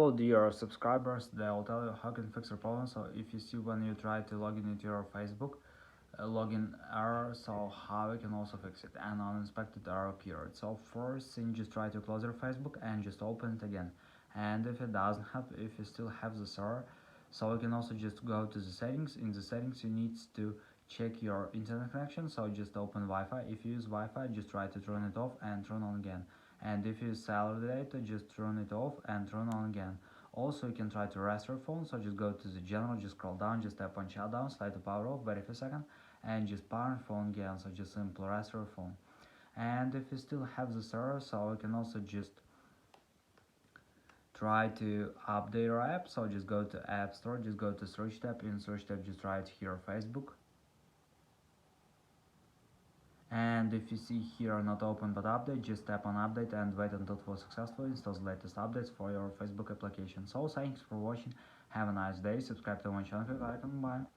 Hello dear subscribers, they'll tell you how can fix your problem. So if you see when you try to log in into your Facebook, login error, so how you can also fix it and uninspected error appeared. So first thing, just try to close your Facebook and just open it again. And if it doesn't have, if you still have this error, so you can also just go to the settings. In the settings you need to check your internet connection, so just open Wi-Fi. If you use Wi-Fi, just try to turn it off and turn on again. And if you use cellular data, just turn it off and turn on again. Also, you can try to rest your phone, so just go to the general, just scroll down, just tap on shutdown, slide the power off, wait for a second, and just power phone again, so just simply rest your phone. And if you still have this error, so you can also just try to update your app, so just go to App Store, just go to search tab, in search tab just write here Facebook. And if you see here not open but update, just tap on update and wait until it was successful installs the latest updates for your Facebook application. So thanks for watching, have a nice day, subscribe to my channel if you like, and bye.